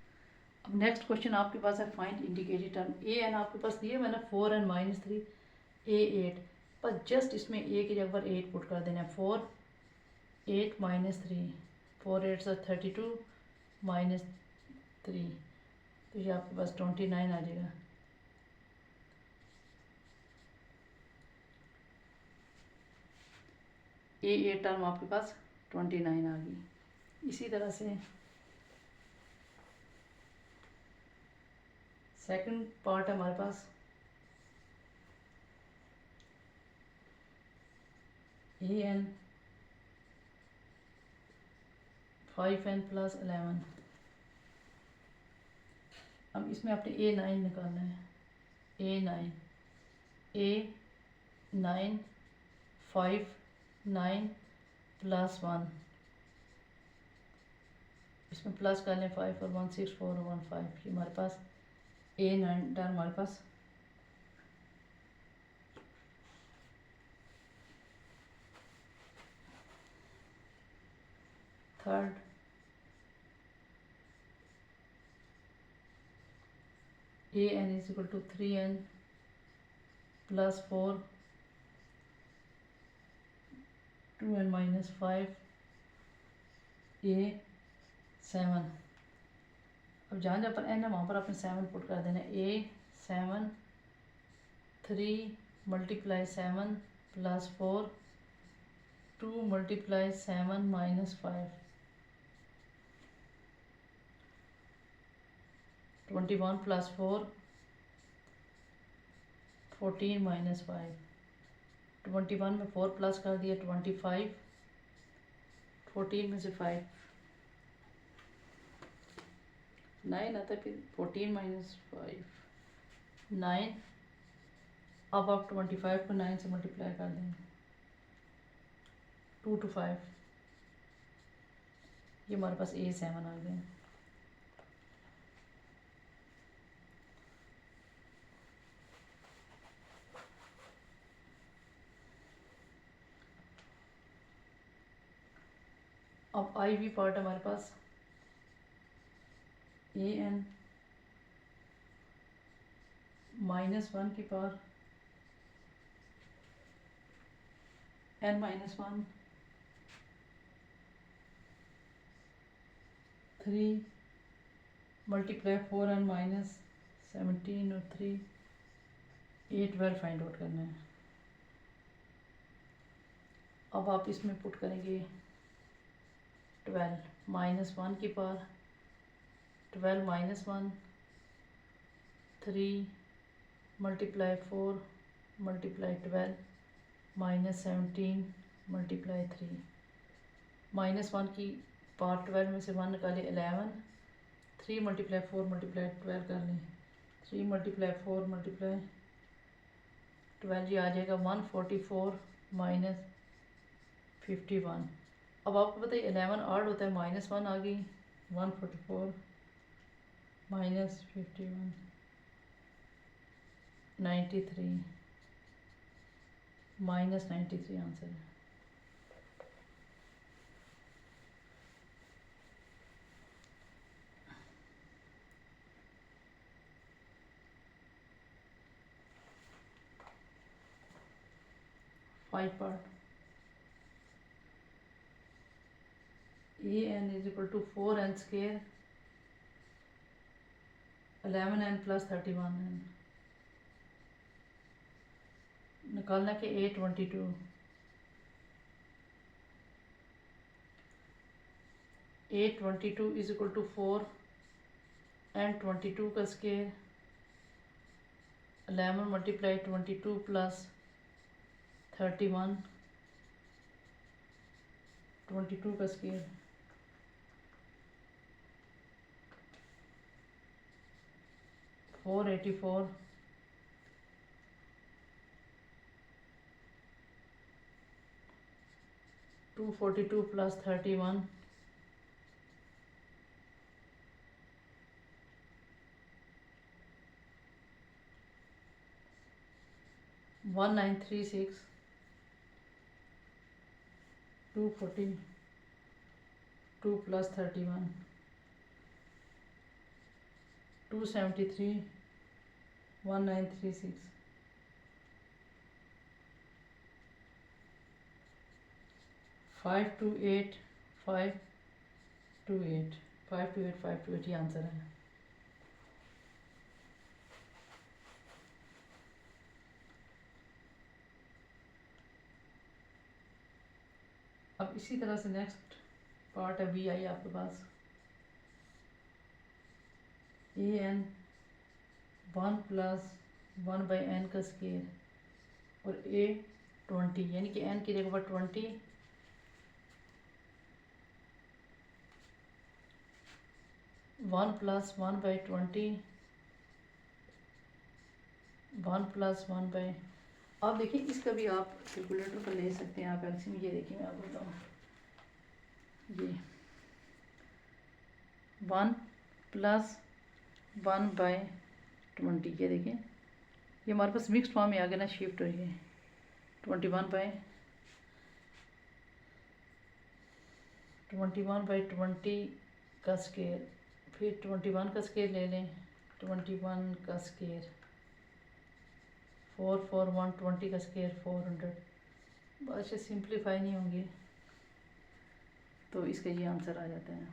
अब नेक्स्ट क्वेश्चन आपके पास है find indicated term. A N आपके पास दिए मैंने 4 and -3 ए 8, पर जस्ट इसमें ए की जगह पर 8 पुट कर देना है। 4 8 -3, 4 8 32 -3 तो ये आपके पास 29 आ जाएगा। ए टर्म आपके पास 29 आ गई। इसी तरह से सेकंड पार्ट है हमारे पास, ए एन 5n + 11। अब इसमें आपने A9 निकालना है। A9 5 9 +1, इसमें प्लस कर लें 5 और 1 6 4 1 5। ये हमारे पास A9 टर्म हमारे पास third AN = 3n + 4 2n - 5 A7। अब जहाँ जहाँ पर n है वहाँ पर आपने 7 पुट कर देना है। A7 3 × 7 + 4 2 × 7 - 5 21 + 4 14 - 5। 21 में 4 प्लस कर दिया 25, 14 में से 5 9 आता है, फिर 14 - 5 9। अब आप 25 को 9 से मल्टीप्लाई कर देंगे, 2 to 5। ये हमारे पास A7 आ गया। अब IV पार्ट हमारे पास AN -1 की पावर n - 1 3 × 4n - 17 और 3 8 12 फाइंड आउट करना है। अब आप इसमें पुट करेंगे 12 -1 की पावर 12 - 1 3 × 4 × 12 -17 × 3 -1 की पावर 12 में से 1 निकाले 11, 3 × 4 × 12 कर लें, 3 × 4 × 12 ये आ जाएगा 144 - 51। अब आपको पता है 11 ऑड होता है, -1 आ गई, 144 - 51 93 -93 आंसर है। Five part AN = 4n² 11n + 31n निकालना कि A22 is equal to 4 and 22 का स्केयर 11 मल्टीप्लाई 22 प्लस 31 22 का स्केयर 484 242 प्लस 31 1936 242 प्लस 31 273 1936 528 528 528 528 ये आंसर है। अब इसी तरह से नेक्स्ट पार्ट है बी आई आपके पास A N 1 plus 1 by N का स्केयर और ए 20 यानी कि एन की जगह पर 20 1 प्लस 1 बाई 20 1 प्लस 1 बाई आप देखिए इसका भी आप कैलकुलेटर पर ले सकते हैं आप एलसीएम ये देखिए मैं आपको बताऊँ ये 1 प्लस 1 बाई 20 ये देखिए ये हमारे पास मिक्स्ड फॉर्म में आ गया ना शिफ्ट हो ये 21 बाई 20 का स्केयर फिर 21 का स्केयर ले लें 21 का स्केयर 441 का स्केयर 400 बस ये सिंप्लीफाई नहीं होंगे तो इसका ये आंसर आ जाता है।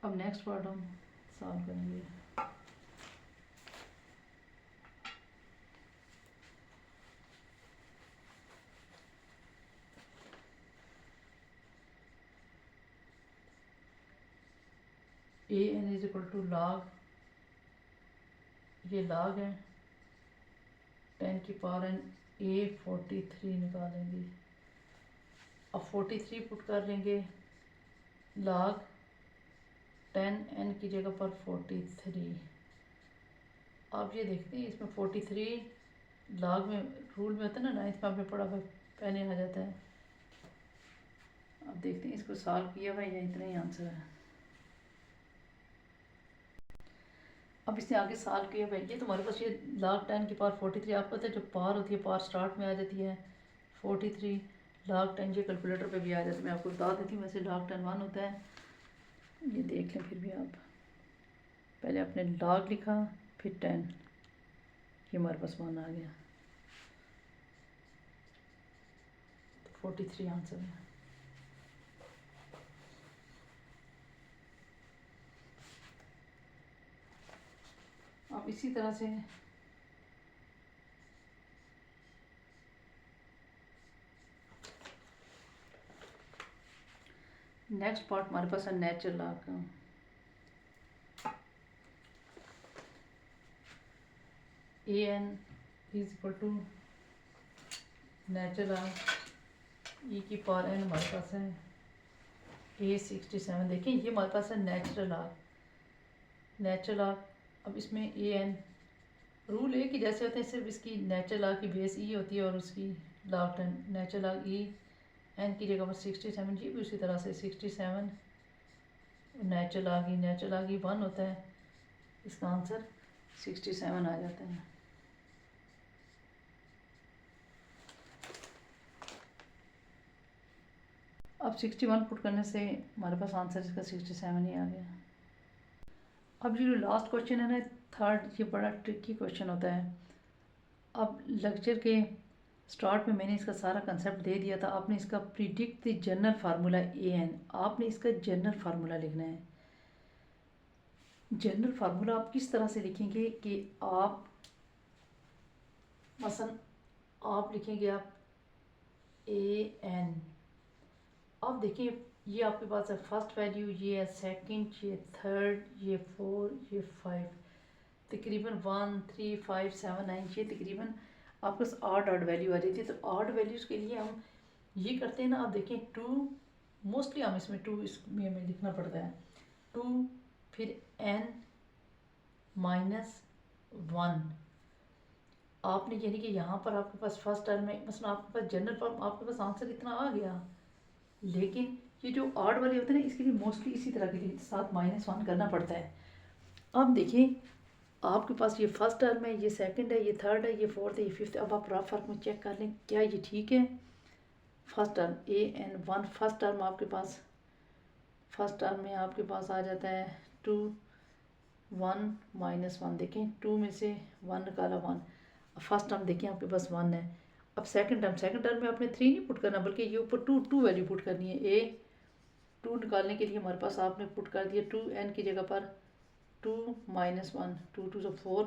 अब नेक्स्ट पार्ट हम सॉल्व करेंगे। A n is equal to log ये लॉग है 10 की पावर एन ए 43 निकालेंगे। अब 43 पुट कर लेंगे लॉग 10 एन की जगह पर 43 आप ये देखते हैं इसमें 43 लॉग में रूल में होता है ना 9th में आपने पढ़ा हुआ पहले आ जाता है। अब देखते हैं इसको सॉल्व किया हुआ या इतना ही आंसर है। अब इसने आगे सॉल्व किया भाई ये तुम्हारे पास ये log 10 की पावर 43 आपको पता है जो पावर होती है पावर स्टार्ट में आ जाती है 43 log 10 ये कैलकुलेटर पे भी आ जाता है मैं आपको बता देती हूँ वैसे log 10 1 होता है ये देख लें फिर भी आप पहले आपने log लिखा फिर 10 ये हमारे पास 1 आ गया तो 43 आंसर है। अब इसी तरह से नेक्स्ट पार्ट हमारे पास है नेचुरल लॉग का। A n is equal to natural log e की पावर एन हमारे पास है A67 देखिए ये हमारे पास है नेचुरल लॉग अब इसमें ए एन रूल है कि जैसे होते हैं सिर्फ इसकी नेचुरल लॉग की बेस ई होती है और उसकी log 10 natural log e n की जगह पर 67 जी भी उसी तरह से 67 नेचुरल लॉग ई 1 होता है इसका आंसर 67 आ जाता है। अब 61 पुट करने से हमारे पास आंसर इसका 67 ही आ गया। अब ये जो लास्ट क्वेश्चन है ना थर्ड ये बड़ा ट्रिकी क्वेश्चन होता है। अब लेक्चर के स्टार्ट में मैंने इसका सारा कंसेप्ट दे दिया था आपने इसका predict the general formula a n आपने इसका जनरल फार्मूला लिखना है। जनरल फार्मूला आप किस तरह से लिखेंगे कि आप मसलन आप लिखेंगे आप an, अब देखिए ये आपके पास है फर्स्ट वैल्यू, ये है सेकंड, ये थर्ड, ये 4, ये 5, तकरीबन 1 3 5 7 9, ये तकरीबन आपके पास आठ वैल्यू आ जाती है। तो आठ वैल्यूज़ के लिए हम ये करते हैं ना, आप देखें 2, मोस्टली हम इसमें 2 इसमें हमें लिखना पड़ता है 2, फिर n -1। आपने यानी कि यहाँ पर आपके पास फर्स्ट टर्म में मसलन आपके पास जनरल फॉर्म, आपके पास आंसर इतना आ गया, लेकिन ये जो आठ वाले होते हैं ना, इसके लिए मोस्टली इसी तरह के लिए साथ -1 करना पड़ता है। अब देखिए आपके पास ये फर्स्ट टर्म है, ये सेकंड है, ये थर्ड है, ये फोर्थ है, ये फिफ्थ है। अब आप रफ फर्क में चेक कर लें क्या ये ठीक है। First term an1, first term आपके पास, फर्स्ट टर्म में आपके पास आ जाता है 2 1 -1, देखें 2 में से 1 निकाला 1, अब फर्स्ट टर्म देखें आपके पास 1 है। अब सेकंड टर्म में आपने 3 नहीं पुट करना, बल्कि ये ऊपर 2 वैल्यू पुट करनी है। 2 निकालने के लिए हमारे पास आपने पुट कर दिया 2n की जगह पर 2 -1, 2 2 4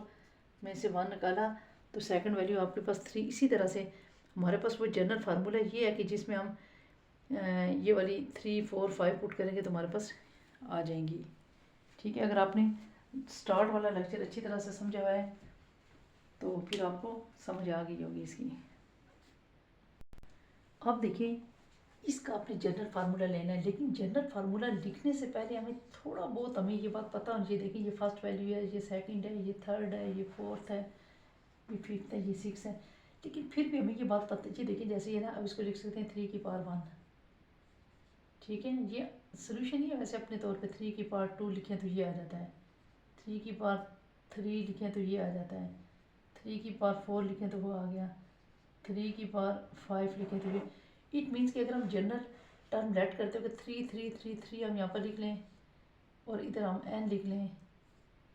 में से 1 निकाला, तो सेकंड वैल्यू आपके पास 3। इसी तरह से हमारे पास वो जनरल फार्मूला ये है कि जिसमें हम ये वाली 3 4 5 पुट करेंगे तो हमारे पास आ जाएंगी। ठीक है, अगर आपने स्टार्ट वाला लेक्चर अच्छी तरह से समझा हुआ है तो फिर आपको समझ आ गई होगी इसकी। अब देखिए इसका आपने जनरल फार्मूला लेना है, लेकिन जनरल फार्मूला लिखने से पहले हमें थोड़ा बहुत हमें ये बात पता होनी चाहिए। देखिए ये फर्स्ट वैल्यू है, ये सेकंड है, ये थर्ड है, ये फोर्थ है, ये फिफ्थ है, ये सिक्स है, लेकिन फिर भी हमें ये बात पता चाहिए। देखिए जैसे ये ना, अब इसको लिख सकते हैं 3 की पावर 1। ठीक है, ये सोल्यूशन ही है वैसे अपने तौर पे। 3 की पावर 2 लिखें तो ये आ जाता है, 3 की पावर 3 लिखें तो ये आ जाता है, 3 की पावर 4 लिखें तो वो आ गया, 3 की पावर 5 लिखें तो ये। इट मीन्स कि अगर हम जनरल टर्म लेट करते हो कि 3 3 3 3 हम यहाँ पर लिख लें और इधर हम n लिख लें।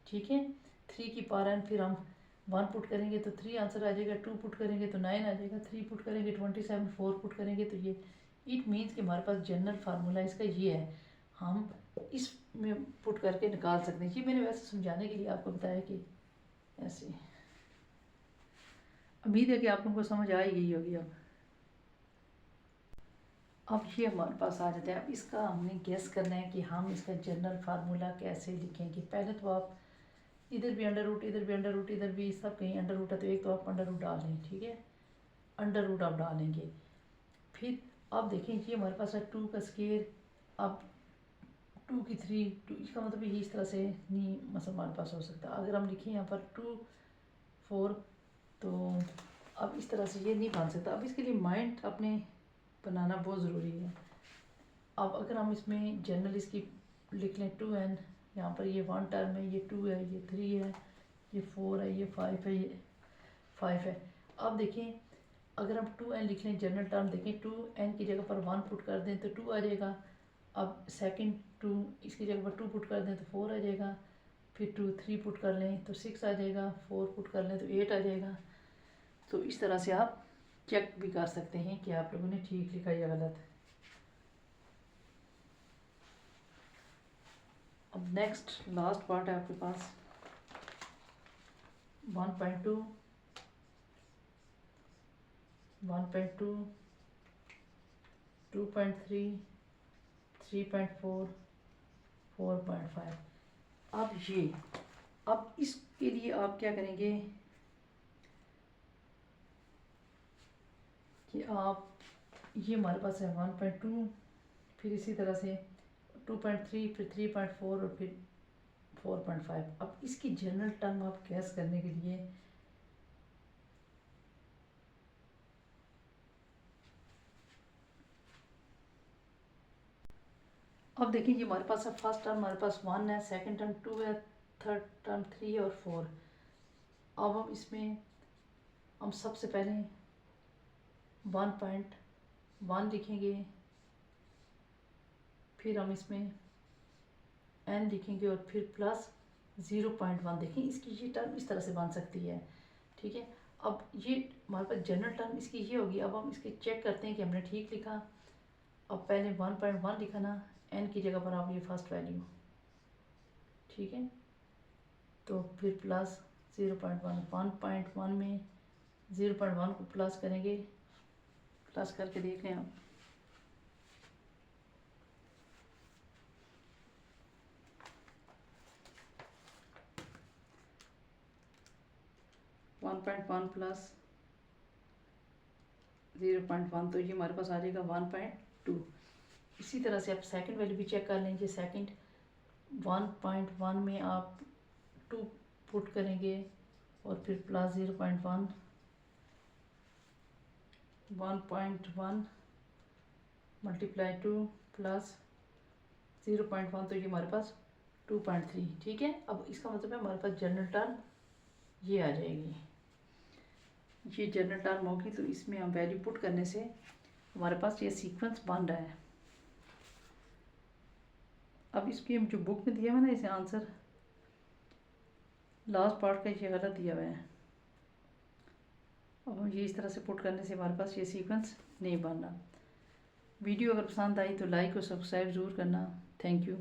ठीक है, 3 की पावर n, फिर हम 1 पुट करेंगे तो 3 आंसर आ जाएगा, 2 पुट करेंगे तो 9 आ जाएगा, 3 पुट करेंगे 27, 4 पुट करेंगे तो ये। इट मीन्स कि हमारे पास जनरल फार्मूला इसका ये है, हम इसमें पुट करके निकाल सकते हैं। ये मैंने वैसे समझाने के लिए आपको बताया कि ऐसे। उम्मीद है कि आप लोगों को समझ आ ही गई होगी। अब ये हमारे पास आ जाता है। अब इसका हमने गेस करना है कि हम इसका जनरल फार्मूला कैसे लिखेंगे। पहले तो आप इधर भी अंडर रूट, इधर भी अंडर रूट, इधर भी सब कहीं अंडर रूट है, तो एक तो आप अंडर रूट डाल लें। ठीक है, अंडर रूट आप डालेंगे। फिर आप देखें ये हमारे पास है 2 का स्केयर, अब 2 की 3, 2 इसका मतलब ये इस तरह से नहीं मतलब हमारे पास हो सकता। अगर हम लिखें यहाँ पर 2 4, तो अब इस तरह से ये नहीं बन सकता। अब इसके लिए माइंड अपने बनाना बहुत ज़रूरी है। अब अगर हम इसमें जनरल इसकी लिख लें 2n, यहाँ पर ये 1 टर्म है, ये 2 है, ये 3 है, ये 4 है, ये 5 है, ये 5 है। अब देखें अगर हम 2n लिख लें जनरल टर्म, देखें 2n की जगह पर 1 पुट कर दें तो 2 आ जाएगा। अब सेकंड 2 इसकी जगह पर 2 पुट कर दें तो 4 आ जाएगा, फिर 2 3 पुट कर लें तो 6 आ जाएगा, 4 पुट कर लें तो 8 आ जाएगा। तो इस तरह से आप चेक भी कर सकते हैं कि आप लोगों ने ठीक लिखा या गलत। अब नेक्स्ट लास्ट पार्ट है आपके पास 1.2, 1.2, 2.3, 3.4, 4.5। अब इसके लिए आप क्या करेंगे कि आप ये हमारे पास है 1.2, फिर इसी तरह से 2.3, फिर 3.4 और फिर 4.5। अब इसकी जनरल टर्म आप गैस करने के लिए अब देखिए ये हमारे पास है फर्स्ट टर्म हमारे पास 1 है, सेकंड टर्म 2 है, थर्ड टर्म 3 है और 4। अब हम इसमें हम सबसे पहले 1.1 लिखेंगे, फिर हम इसमें n लिखेंगे और फिर प्लस 0.1। देखें इसकी ये टर्म इस तरह से बन सकती है। ठीक है, अब ये हमारे पास जनरल टर्म इसकी ये होगी। अब हम इसके चेक करते हैं कि हमने ठीक लिखा। अब पहले 1.1 लिखा ना, n की जगह पर आप ये फर्स्ट वैल्यू, ठीक है, तो फिर प्लस 0.1, 1.1 में 0.1 को प्लस करेंगे, प्लस करके देखें आप। वन पॉइंट वन प्लस 0.1, तो ये हमारे पास आ जाएगा 1.2। इसी तरह से आप सेकंड वैल्यू भी चेक कर लीजिए। सेकंड 1.1 में आप 2 पुट करेंगे और फिर प्लस 0.1, 1.1 मल्टीप्लाई 2 प्लस 0.1, तो ये हमारे पास 2.3। ठीक है, अब इसका मतलब है हमारे पास जनरल टर्म ये आ जाएगी। ये जनरल टर्म होगी, तो इसमें हम वैल्यू पुट करने से हमारे पास ये सीक्वेंस बन रहा है। अब इसकी हम जो बुक में दिया हुआ है ना, इसे आंसर लास्ट पार्ट का ये गलत दिया हुआ है। अब हम ये इस तरह से पुट करने से हमारे पास ये सीक्वेंस नहीं बन रहा। वीडियो अगर पसंद आई तो लाइक और सब्सक्राइब ज़रूर करना। Thank you.